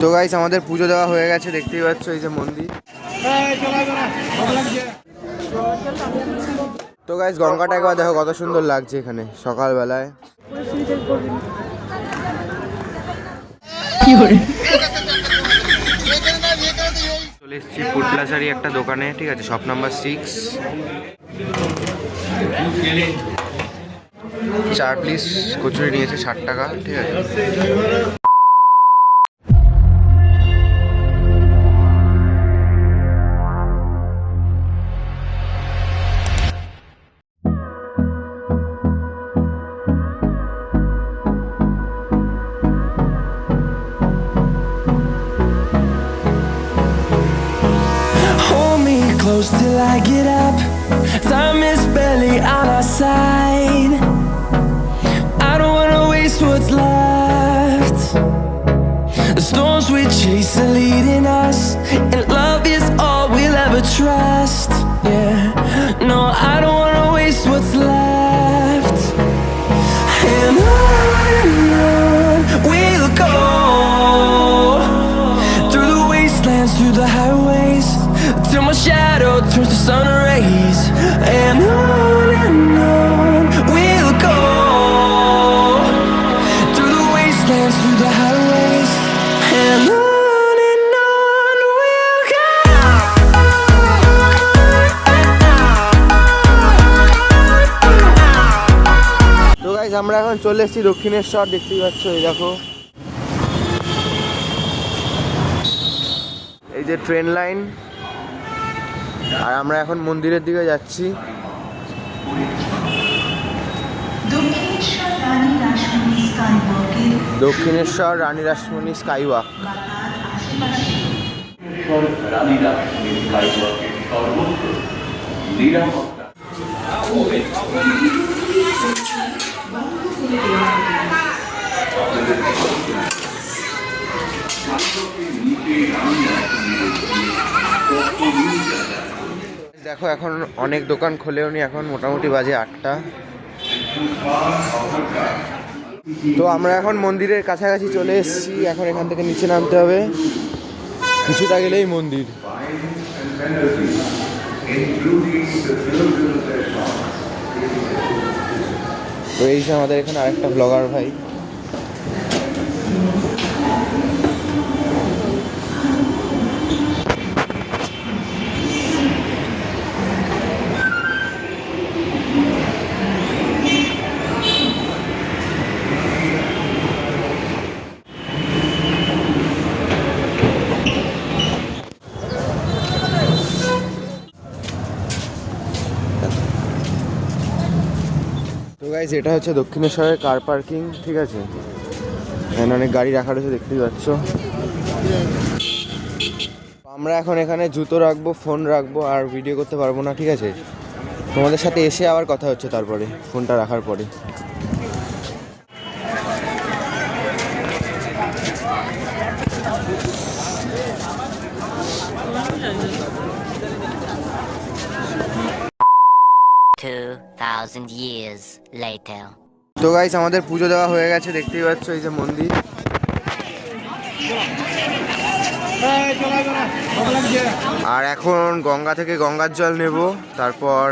তো গাইস আমাদের পুজো দেওয়া হয়ে গেছে, দেখতেই পাচ্ছ এই যে মন্দির। তো গাইস গঙ্গাটা একবার দেখো কত সুন্দর লাগছে এখানে সকালবেলায়। চলে এসেছি ফুড প্লাজারি একটা দোকানে, ঠিক আছে, শপ নাম্বার 6। 4 পিস কচুরি নিয়েছে 60 টাকা, ঠিক আছে। Till I get up, time is barely on our side. I don't wanna waste what's left. The storms we chase are leading us, and love is all we'll ever trust. Yeah, no, I don't wanna waste what's left. And on we'll go, through the wastelands, through the highways, till my shadow turns to sun rays. And on we'll go, through the wastelands, through the highways. And on we'll go. তো guys আমরা এখন চলে এসেছি দক্ষিণেশ্বর, দেখতেই পাচ্ছ এই দেখো, এই যে ট্রেন লাইন। আর আমরা এখন মন্দিরের দিকে যাচ্ছি। দক্ষিণেশ্বর রানী রাসমণি স্কাইওয়াক। দেখো এখন অনেক দোকান খোলেও নি, এখন মোটামুটি বাজে 8টা। তো আমরা এখন মন্দিরের কাছাকাছি চলে এসেছি, এখন এখান থেকে নিচে নামতে হবে, কিছুটা গেলেই মন্দির। তো এই যে আমাদের এখানে আরেকটা ব্লগার ভাই। তো গাইস এটা হচ্ছে দক্ষিণেশ্বরের কার পার্কিং, ঠিক আছে। এখানে অনেক গাড়ি রাখা রয়েছে, দেখতেই পাচ্ছ। আমরা এখন এখানে জুতো রাখবো, ফোন রাখবো, আর ভিডিও করতে পারবো না, ঠিক আছে। তোমাদের সাথে এসে আবার কথা হচ্ছে তারপরে, ফোনটা রাখার পরে। years later. তো গাইস আমাদের পুজো দেওয়া হয়ে গেছে, দেখতেই পাচ্ছ এই যে মন্দির। আর এখন গঙ্গা থেকে গঙ্গার জল নেব, তারপর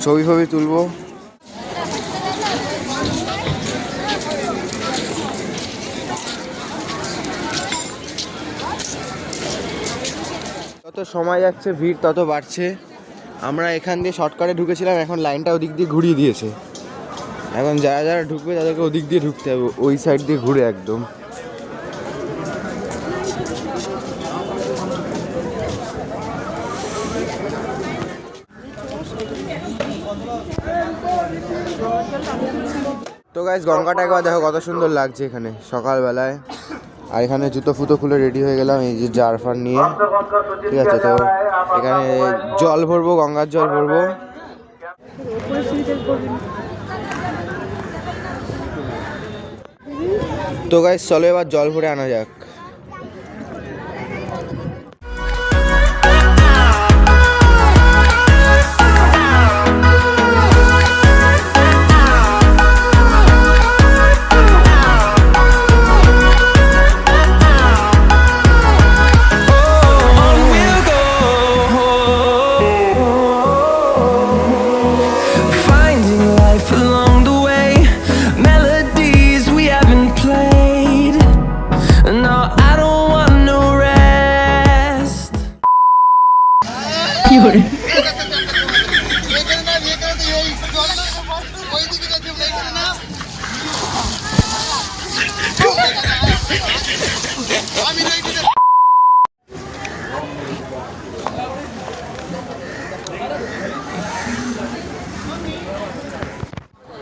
ছবি ফবি তুলবো। যত সময় যাচ্ছে ভিড় তত বাড়ছে। আমরা এখান দিয়ে শর্টকাটে ঢুকেছিলাম, এখন লাইনটা ওদিক দিয়ে ঘুরিয়ে দিয়েছে। এখন যারা যারা ঢুকবে তাদেরকে ওদিক দিয়ে ঢুকতে হবে, ওই সাইড দিয়ে ঘুরে একদম। তো গাইস গঙ্গাটা একবার দেখো কত সুন্দর লাগছে এখানে সকালবেলায়। আর এখানে জুতো ফুতো খুলে রেডি হয়ে গেলাম এই যে জার ফার নিয়ে, ঠিক আছে। তো এখানে জল ভরবো, গঙ্গার জল ভরবো। তো গাইস চলো এবার জল ভরে আনা যাক।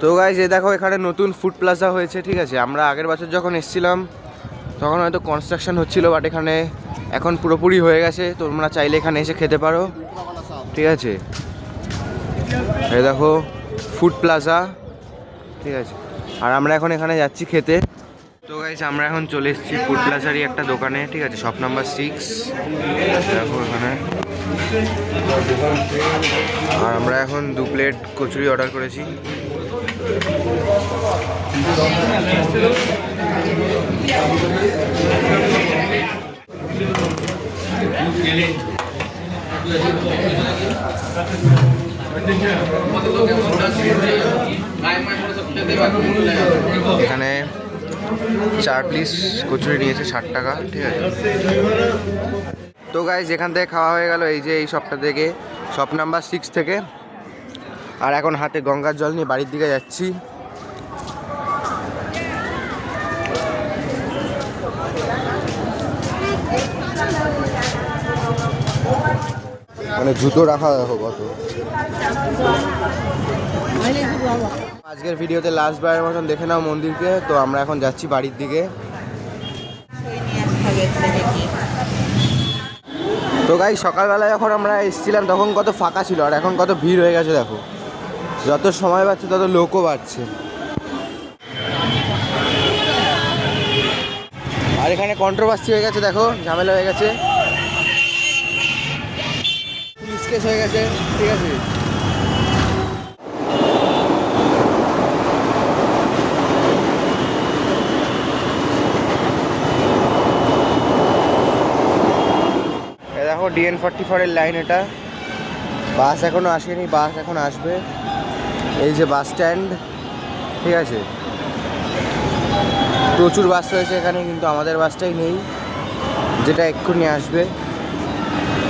তো গাইজ এই দেখো এখানে নতুন ফুড প্লাজা হয়েছে, ঠিক আছে। আমরা আগের বছর যখন এসেছিলাম তখন হয়তো কনস্ট্রাকশন হচ্ছিল, বাট এখানে এখন পুরোপুরি হয়ে গেছে। তোমরা চাইলে এখানে এসে খেতে পারো, ঠিক আছে। এই দেখো ফুড প্লাজা, ঠিক আছে। আর আমরা এখন এখানে যাচ্ছি খেতে। তো গাইজ আমরা এখন চলে এসেছি ফুড প্লাজারই একটা দোকানে, ঠিক আছে, শপ নাম্বার 6। দেখো এখানে। আর আমরা এখন 2 প্লেট কচুরি অর্ডার করেছি। এখানে 4 পিস কচুরি নিয়েছে 60 টাকা, ঠিক আছে। তো গাইজ এখান থেকে খাওয়া হয়ে গেল, এই যে এই শপটা থেকে, শপ নাম্বার 6 থেকে। আর এখন হাতে গঙ্গার জল নিয়ে বাড়ির দিকে যাচ্ছি। মানে জুতো রাখা দেখো কত। আজকের ভিডিওতে লাস্ট বারের মতন দেখে নাও মন্দিরকে। তো আমরা এখন যাচ্ছি বাড়ির দিকে। তো গাই সকালবেলা যখন আমরা এসেছিলাম তখন কত ফাঁকা ছিল, আর এখন কত ভিড় হয়ে গেছে দেখো। যত সময় বাড়ছে তত লোকও বাড়ছে। আর এখানে কন্ট্রোভার্সি হয়ে গেছে দেখো, ঝামেলা হয়ে গেছে, পুলিশ কেস হয়ে গেছে, ঠিক আছে। দেখো DN44 এর লাইন এটা। বাস এখনো আসেনি, বাস এখন আসবে। এই যে বাস স্ট্যান্ড, ঠিক আছে। প্রচুর বাস রয়েছে এখানে, কিন্তু আমাদের বাসটাই নেই, যেটা এক্ষুনি আসবে।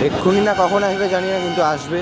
এক্ষুনি না কখন আসবে জানি না, কিন্তু আসবে।